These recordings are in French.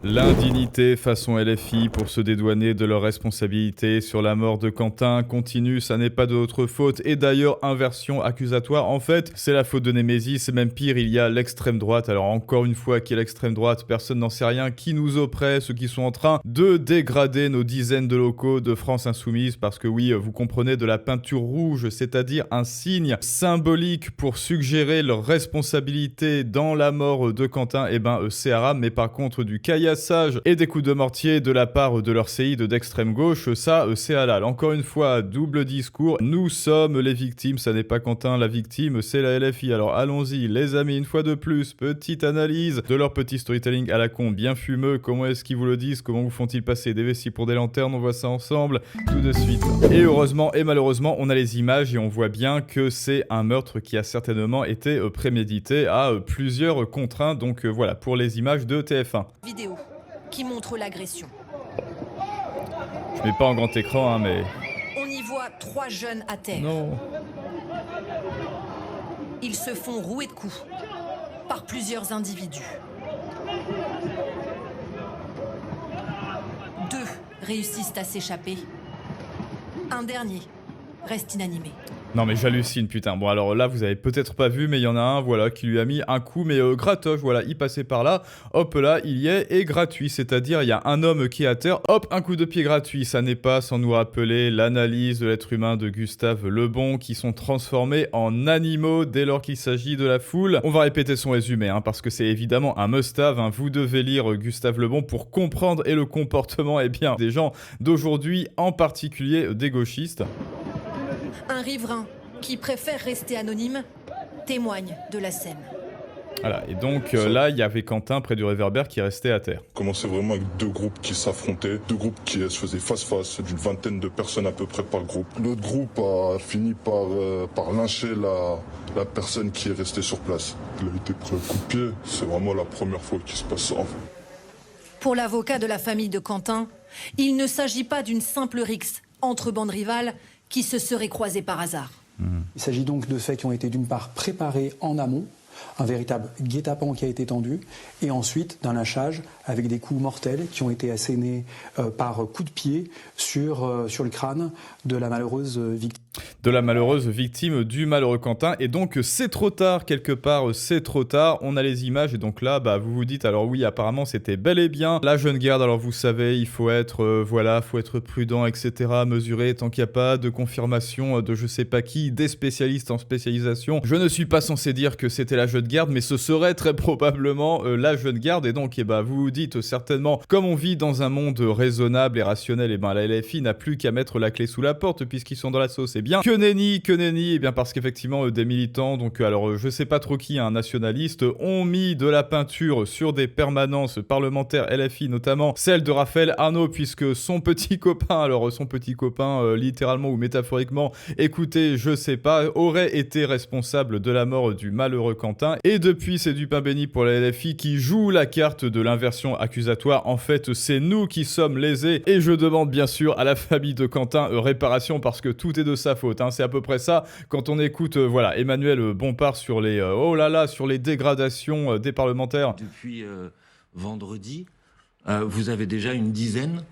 L'indignité façon LFI pour se dédouaner de leur responsabilité sur la mort de Quentin continue, ça n'est pas de notre faute, et d'ailleurs inversion accusatoire, en fait c'est la faute de Némésis, c'est même pire, il y a l'extrême droite. Alors encore une fois, qui est l'extrême droite, personne n'en sait rien, qui nous oppresse, ceux qui sont en train de dégrader nos dizaines de locaux de France Insoumise, parce que oui, vous comprenez, de la peinture rouge, c'est-à-dire un signe symbolique pour suggérer leur responsabilité dans la mort de Quentin, et ben c'est haram, mais par contre du caillassage et des coups de mortier de la part de leur séide d'extrême gauche, ça c'est halal. Encore une fois, double discours, nous sommes les victimes, ça n'est pas Quentin la victime, c'est la LFI. Alors allons-y les amis, une fois de plus, petite analyse de leur petit storytelling à la con, bien fumeux. Comment est-ce qu'ils vous le disent, comment vous font-ils passer des vessies pour des lanternes? On voit ça ensemble tout de suite. Et heureusement et malheureusement, on a les images et on voit bien que c'est un meurtre qui a certainement été prémédité à plusieurs contraintes. Donc voilà pour les images de TF1. Vidéo qui montre l'agression. Je mets pas en grand écran, hein, mais... On y voit 3 jeunes à terre. Non. Ils se font rouer de coups par plusieurs individus. 2 réussissent à s'échapper. Un dernier reste inanimé. Non mais j'hallucine, putain. Bon alors là vous avez peut-être pas vu, mais il y en a un, voilà, qui lui a mis un coup, mais gratos, voilà, il passait par là, hop là, il y est, et gratuit, c'est-à-dire il y a un homme qui est à terre, hop, un coup de pied gratuit. Ça n'est pas sans nous rappeler l'analyse de l'être humain de Gustave Le Bon, qui sont transformés en animaux dès lors qu'il s'agit de la foule. On va répéter son résumé, hein, parce que c'est évidemment un must-have, hein. Vous devez lire Gustave Le Bon pour comprendre et le comportement, eh bien, des gens d'aujourd'hui, en particulier des gauchistes. Un riverain qui préfère rester anonyme témoigne de la scène. Voilà, et donc là, il y avait Quentin près du réverbère qui restait à terre. Commençait vraiment avec 2 groupes qui s'affrontaient, 2 groupes qui se faisaient face-face, d'une vingtaine de personnes à peu près par groupe. L'autre groupe a fini par lyncher la personne qui est restée sur place. Il a été pris un coup de pied, c'est vraiment la première fois qu'il se passe ça. Pour l'avocat de la famille de Quentin, il ne s'agit pas d'une simple rixe entre bandes rivales qui se seraient croisées par hasard. Il s'agit donc de faits qui ont été d'une part préparés en amont, un véritable guet-apens qui a été tendu, et ensuite d'un lynchage avec des coups mortels qui ont été assénés par coup de pied sur le crâne de la malheureuse victime. De la malheureuse victime du malheureux Quentin, et donc c'est trop tard, quelque part c'est trop tard, on a les images, et donc là bah, vous vous dites, alors oui apparemment c'était bel et bien la jeune garde. Alors vous savez, il faut être voilà, faut être prudent, etc., mesurer tant qu'il n'y a pas de confirmation de je sais pas qui, des spécialistes en spécialisation. Je ne suis pas censé dire que c'était la jeune garde, mais ce serait très probablement la jeune garde, et donc bah, vous vous dites certainement, comme on vit dans un monde raisonnable et rationnel, et ben la LFI n'a plus qu'à mettre la clé sous la porte puisqu'ils sont dans la sauce. Et bien que nenni, et bien parce qu'effectivement des militants, donc alors je sais pas trop qui, un nationaliste, ont mis de la peinture sur des permanences parlementaires LFI, notamment celle de Raphaël Arnaud, puisque son petit copain, littéralement ou métaphoriquement, écoutez, je sais pas, aurait été responsable de la mort du malheureux Quentin. Et depuis, c'est du pain béni pour la LFI qui joue la carte de l'inversion accusatoire. En fait, c'est nous qui sommes lésés, et je demande bien sûr à la famille de Quentin réparation, parce que tout est de sa faute, hein. C'est à peu près ça quand on écoute voilà, Emmanuel Bompard sur les sur les dégradations des parlementaires. Depuis vendredi, vous avez déjà une dizaine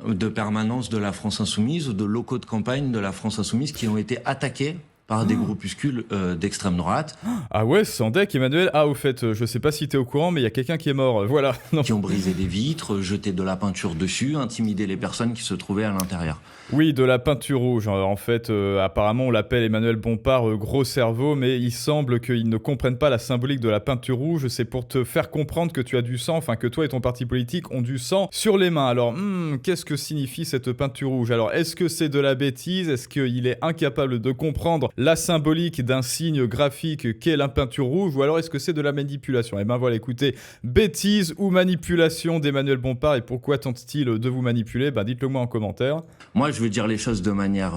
de permanences de la France Insoumise, de locaux de campagne de la France Insoumise qui ont été attaqués par des groupuscules d'extrême droite. Ah ouais, sans deck, Emmanuel. Ah, au fait, je sais pas si t'es au courant, mais il y a quelqu'un qui est mort, voilà. Non. Qui ont brisé des vitres, jeté de la peinture dessus, intimidé les personnes qui se trouvaient à l'intérieur. Oui, de la peinture rouge. En fait, apparemment, on l'appelle Emmanuel Bompard gros cerveau, mais il semble qu'ils ne comprennent pas la symbolique de la peinture rouge. C'est pour te faire comprendre que tu as du sang, enfin que toi et ton parti politique ont du sang sur les mains. Alors, qu'est-ce que signifie cette peinture rouge? Alors, est-ce que c'est de la bêtise? Est-ce qu'il est incapable de comprendre la symbolique d'un signe graphique qu'est la peinture rouge, ou alors est-ce que c'est de la manipulation? Et ben voilà, écoutez, bêtise ou manipulation d'Emmanuel Bompard, et pourquoi tente-t-il de vous manipuler? Ben dites-le moi en commentaire. Moi, je veux dire les choses de manière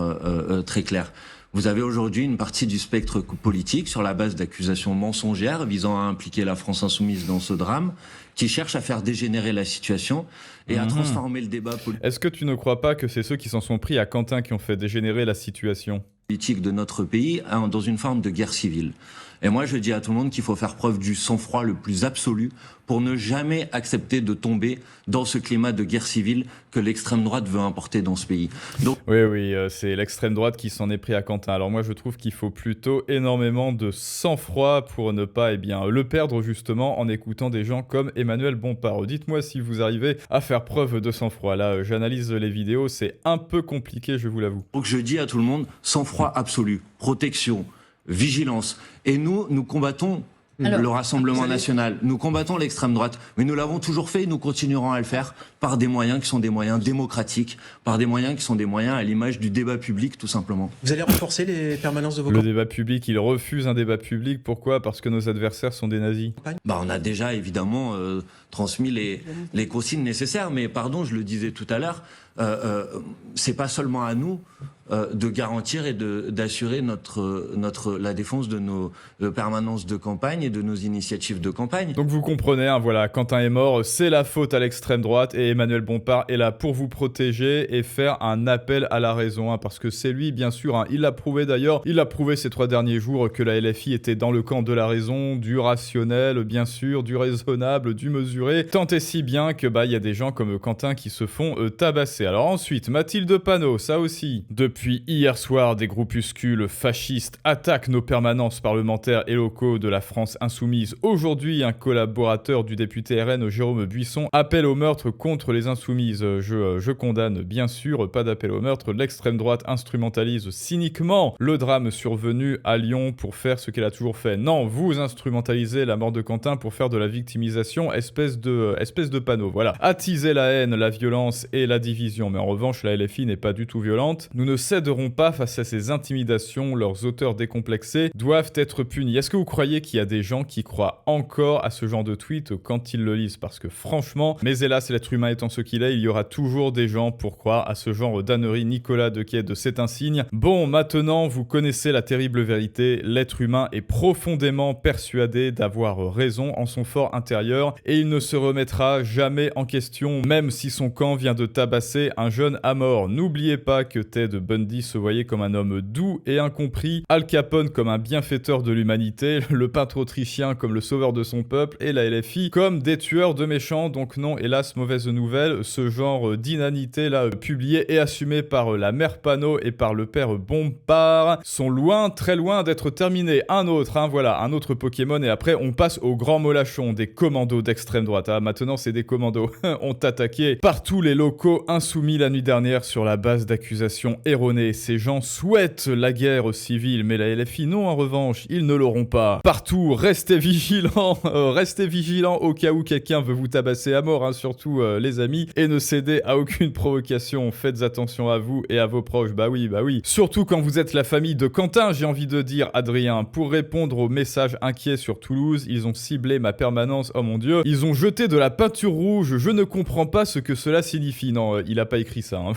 très claire. Vous avez aujourd'hui une partie du spectre politique, sur la base d'accusations mensongères visant à impliquer la France Insoumise dans ce drame, qui cherche à faire dégénérer la situation et à transformer le débat politique. Est-ce que tu ne crois pas que c'est ceux qui s'en sont pris à Quentin qui ont fait dégénérer la situation politique de notre pays dans une forme de guerre civile. Et moi, je dis à tout le monde qu'il faut faire preuve du sang-froid le plus absolu pour ne jamais accepter de tomber dans ce climat de guerre civile que l'extrême droite veut importer dans ce pays. Donc... Oui, c'est l'extrême droite qui s'en est pris à Quentin. Alors moi, je trouve qu'il faut plutôt énormément de sang-froid pour ne pas le perdre justement en écoutant des gens comme Emmanuel Bompard. Dites-moi si vous arrivez à faire preuve de sang-froid. Là, j'analyse les vidéos, c'est un peu compliqué, je vous l'avoue. Donc je dis à tout le monde, sang-froid absolu, protection, vigilance. Et nous combattons le Rassemblement national, nous combattons l'extrême droite, mais nous l'avons toujours fait et nous continuerons à le faire par des moyens qui sont des moyens démocratiques, par des moyens qui sont des moyens à l'image du débat public, tout simplement. Vous allez renforcer les permanences de vos Le débat public, il refuse un débat public, pourquoi? Parce que nos adversaires sont des nazis. On a déjà évidemment transmis les consignes nécessaires, mais pardon, je le disais tout à l'heure, c'est pas seulement à nous de garantir et d'assurer la défense de nos permanences de campagne et de nos initiatives de campagne. Donc vous comprenez, hein, voilà, Quentin est mort, c'est la faute à l'extrême droite et Emmanuel Bompard est là pour vous protéger et faire un appel à la raison, hein, parce que c'est lui, bien sûr, hein, il l'a prouvé d'ailleurs, il a prouvé ces 3 derniers jours que la LFI était dans le camp de la raison, du rationnel, bien sûr, du raisonnable, du mesuré, tant et si bien que il y a des gens comme Quentin qui se font tabasser. Alors ensuite, Mathilde Panot, ça aussi, depuis hier soir, des groupuscules fascistes attaquent nos permanences parlementaires et locaux de la France insoumise. Aujourd'hui, un collaborateur du député RN Jérôme Buisson appelle au meurtre contre les insoumises. Je condamne bien sûr, pas d'appel au meurtre. L'extrême droite instrumentalise cyniquement le drame survenu à Lyon pour faire ce qu'elle a toujours fait. Non, vous instrumentalisez la mort de Quentin pour faire de la victimisation, espèce de panneau. Voilà. Attiser la haine, la violence et la division. Mais en revanche, la LFI n'est pas du tout violente. Nous ne céderont pas face à ces intimidations. Leurs auteurs décomplexés doivent être punis. Est-ce que vous croyez qu'il y a des gens qui croient encore à ce genre de tweet quand ils le lisent? Parce que franchement, mais hélas, l'être humain étant ce qu'il est, il y aura toujours des gens pour croire à ce genre d'ânerie. Nicolas Dequette, c'est un signe. Bon, maintenant, vous connaissez la terrible vérité. L'être humain est profondément persuadé d'avoir raison en son fort intérieur et il ne se remettra jamais en question, même si son camp vient de tabasser un jeune à mort. N'oubliez pas que Ted Bundy se voyait comme un homme doux et incompris, Al Capone comme un bienfaiteur de l'humanité, le peintre autrichien comme le sauveur de son peuple et la LFI comme des tueurs de méchants. Donc non, hélas, mauvaise nouvelle, ce genre d'inanité là, publié et assumé par la mère Panot et par le père Bompard, sont loin, très loin d'être terminés. Un autre Pokémon et après on passe au grand molachon, des commandos d'extrême droite. Ah, maintenant c'est des commandos, ont attaqué partout les locaux insoumis la nuit dernière sur la base d'accusations erronées. Ces gens souhaitent la guerre civile, mais la LFI non, en revanche, ils ne l'auront pas. Partout, restez vigilants au cas où quelqu'un veut vous tabasser à mort, hein, surtout les amis, et ne cédez à aucune provocation. Faites attention à vous et à vos proches, bah oui. Surtout quand vous êtes la famille de Quentin, j'ai envie de dire, Adrien. Pour répondre aux messages inquiets sur Toulouse, ils ont ciblé ma permanence, oh mon dieu, ils ont jeté de la peinture rouge, je ne comprends pas ce que cela signifie. Non, il a pas écrit ça, hein.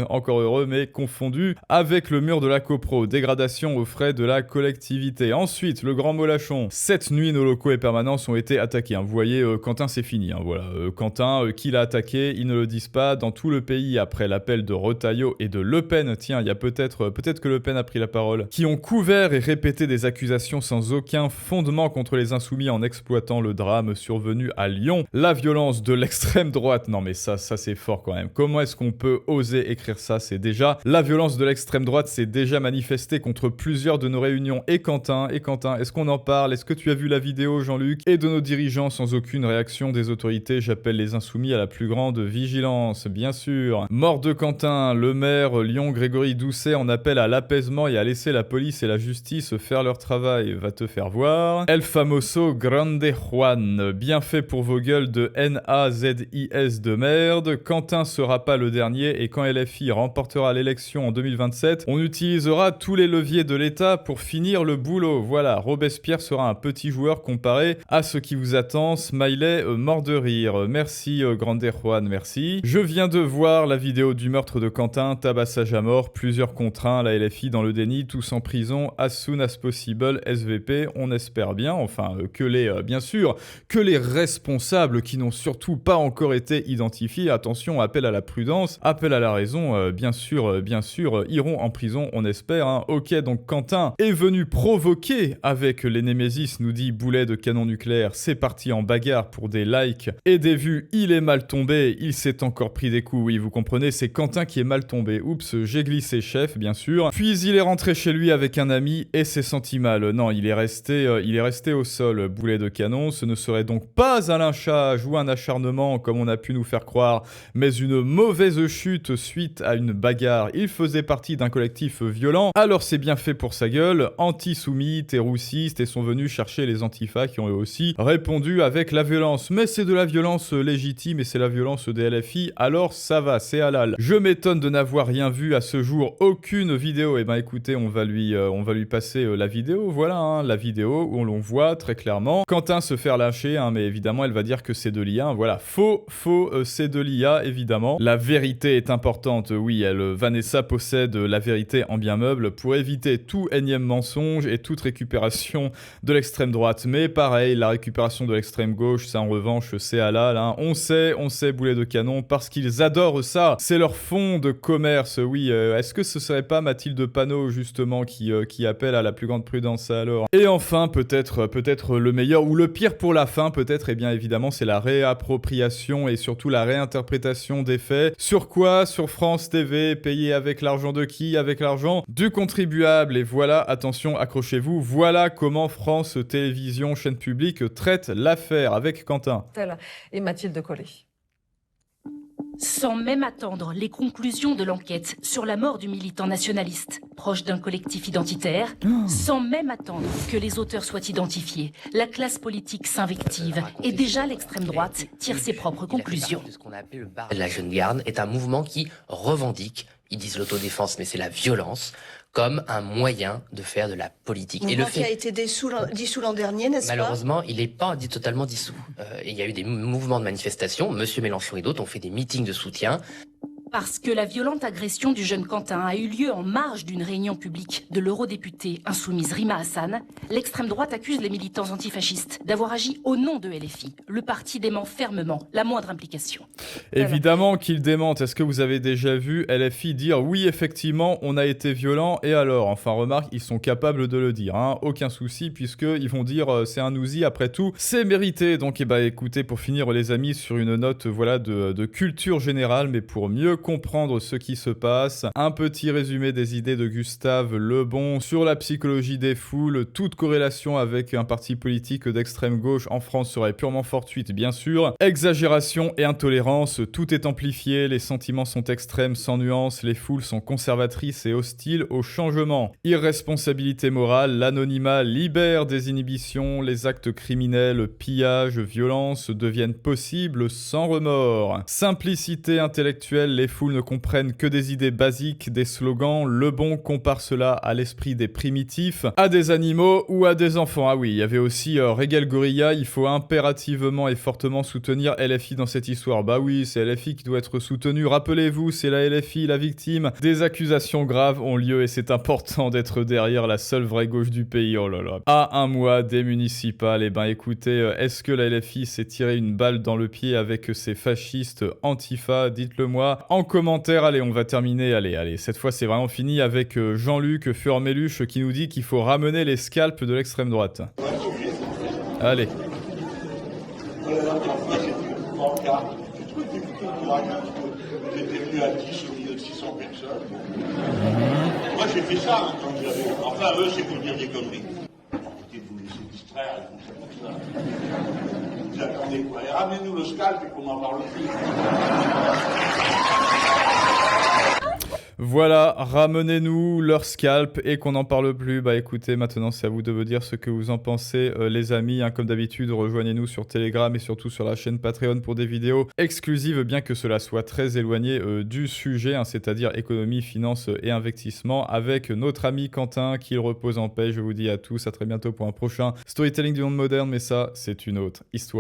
Encore heureux, mais confondu avec le mur de la copro, dégradation aux frais de la collectivité. Ensuite, le grand molachon. Cette nuit, nos locaux et permanences ont été attaqués, hein. Vous voyez, Quentin, c'est fini, hein, voilà. Quentin, qui l'a attaqué, ils ne le disent pas. Dans tout le pays, après l'appel de Retailleau et de Le Pen, tiens, il y a peut-être que Le Pen a pris la parole, qui ont couvert et répété des accusations sans aucun fondement contre les insoumis en exploitant le drame survenu à Lyon. La violence de l'extrême droite, non mais ça c'est fort quand même. Comment est-ce qu'on peut oser écrire ça? C'est déjà, la violence de l'extrême droite s'est déjà manifestée contre plusieurs de nos réunions. Et Quentin, est-ce qu'on en parle? Est-ce que tu as vu la vidéo, Jean-Luc? Et de nos dirigeants sans aucune réaction des autorités, j'appelle les insoumis à la plus grande vigilance, bien sûr. Mort de Quentin, le maire Lyon Grégory Doucet en appelle à l'apaisement et à laisser la police et la justice faire leur travail. Va te faire voir. El famoso grande Juan, bien fait pour vos gueules de NAZIS de merde. Quentin sera pas le dernier et quand LFI remportera l'élection en 2027, on utilisera tous les leviers de l'État pour finir le boulot. Voilà, Robespierre sera un petit joueur comparé à ce qui vous attend. Smiley mort de rire. Merci grande Juan, merci. Je viens de voir la vidéo du meurtre de Quentin, tabassage à mort, plusieurs contre 1, la LFI dans le déni, tous en prison as soon as possible, SVP, on espère bien, enfin bien sûr, que les responsables qui n'ont surtout pas encore été identifiés, attention, appel à la prudence, prudence, appel à la raison, bien sûr, iront en prison, on espère. Hein. Ok, donc Quentin est venu provoquer avec les Némésis, nous dit Boulet de canon nucléaire. C'est parti en bagarre pour des likes et des vues. Il est mal tombé, il s'est encore pris des coups. Oui, vous comprenez, c'est Quentin qui est mal tombé. Oups, j'ai glissé, chef, bien sûr. Puis il est rentré chez lui avec un ami et s'est senti mal. Non, il est resté au sol. Boulet de canon, ce ne serait donc pas un lynchage ou un acharnement comme on a pu nous faire croire, mais une mauvaise chute suite à une bagarre. Il faisait partie d'un collectif violent, alors c'est bien fait pour sa gueule. Anti-soumis, terroussistes et sont venus chercher les antifas qui ont eux aussi répondu avec la violence. Mais c'est de la violence légitime et c'est la violence des LFI, alors ça va, c'est halal. Je m'étonne de n'avoir rien vu à ce jour, aucune vidéo. Eh ben écoutez, on va lui passer la vidéo, voilà, hein, la vidéo où l'on voit très clairement Quentin se faire lâcher, hein, mais évidemment elle va dire que c'est de l'IA, hein, voilà, faux, c'est de l'IA, évidemment. La vérité est importante, oui, Vanessa possède la vérité en bien meuble pour éviter tout énième mensonge et toute récupération de l'extrême droite. Mais pareil, la récupération de l'extrême gauche, ça en revanche, c'est halal, hein. On sait, Boulet de canon, parce qu'ils adorent ça. C'est leur fond de commerce, oui. Est-ce que ce serait pas Mathilde Panot, justement, qui appelle à la plus grande prudence alors? Et enfin, peut-être le meilleur ou le pire pour la fin, peut-être, eh bien évidemment, c'est la réappropriation et surtout la réinterprétation des faits. Sur quoi? Sur France TV, payé avec l'argent de qui? Avec l'argent du contribuable. Et voilà, attention, accrochez-vous, voilà comment France Télévisions, chaîne publique, traite l'affaire avec Quentin. Et Mathilde Collet. Sans même attendre les conclusions de l'enquête sur la mort du militant nationaliste, proche d'un collectif identitaire, sans même attendre que les auteurs soient identifiés, la classe politique s'invective et déjà l'extrême droite tire ses propres conclusions. Ce qu'on appelle le bar de la jeune garde est un mouvement qui revendique, ils disent l'autodéfense, mais c'est la violence, comme un moyen de faire de la politique. Et le fait qui a été dissous l'an dernier, n'est-ce pas? Malheureusement, il n'est pas totalement dissous. Il y a eu des mouvements de manifestation. Monsieur Mélenchon et d'autres ont fait des meetings de soutien. Parce que la violente agression du jeune Quentin a eu lieu en marge d'une réunion publique de l'eurodéputée insoumise Rima Hassan, l'extrême droite accuse les militants antifascistes d'avoir agi au nom de LFI. Le parti dément fermement la moindre implication. Évidemment qu'il démente. Est-ce que vous avez déjà vu LFI dire « Oui, effectivement, on a été violent, et alors ?» Enfin, remarque, ils sont capables de le dire, hein. Aucun souci, puisqu'ils vont dire « C'est un ouzi, après tout, c'est mérité ». Donc, écoutez, pour finir, les amis, sur une note voilà, de culture générale, mais pour mieux comprendre ce qui se passe. Un petit résumé des idées de Gustave Le Bon sur la psychologie des foules. Toute corrélation avec un parti politique d'extrême gauche en France serait purement fortuite, bien sûr. Exagération et intolérance, tout est amplifié, les sentiments sont extrêmes sans nuance, les foules sont conservatrices et hostiles au changement. Irresponsabilité morale, l'anonymat libère des inhibitions, les actes criminels, pillage, violence deviennent possibles sans remords. Simplicité intellectuelle, les foules ne comprennent que des idées basiques, des slogans. Le Bon compare cela à l'esprit des primitifs, à des animaux ou à des enfants. Ah oui, il y avait aussi Régal Gorilla, il faut impérativement et fortement soutenir LFI dans cette histoire. Bah oui, c'est LFI qui doit être soutenu. Rappelez-vous, c'est la LFI, la victime. Des accusations graves ont lieu et c'est important d'être derrière la seule vraie gauche du pays. Oh là là. À un mois des municipales, écoutez, est-ce que la LFI s'est tiré une balle dans le pied avec ces fascistes antifa? Dites-le moi en commentaire. Allez, on va terminer. Allez, cette fois c'est vraiment fini avec Jean-Luc Furmeluche qui nous dit qu'il faut ramener les scalps de l'extrême droite. Allez. J'étais venu à 10 au milieu de 600 personnes. Moi j'ai fait ça quand j'avais... Enfin eux c'est pour dire des conneries. Arrêtez de vous laisser distraire et tout ça comme ça. Vous attendez quoi? Allez, ramenez-nous le scalp et qu'on en parle plus. Voilà, ramenez-nous leur scalp et qu'on n'en parle plus. Bah écoutez, maintenant c'est à vous de me dire ce que vous en pensez, les amis. Hein, comme d'habitude, rejoignez-nous sur Telegram et surtout sur la chaîne Patreon pour des vidéos exclusives, bien que cela soit très éloigné du sujet, hein, c'est-à-dire économie, finance et investissement, avec notre ami Quentin, qu'il repose en paix. Je vous dis à tous, à très bientôt pour un prochain Storytelling du monde moderne, mais ça, c'est une autre histoire.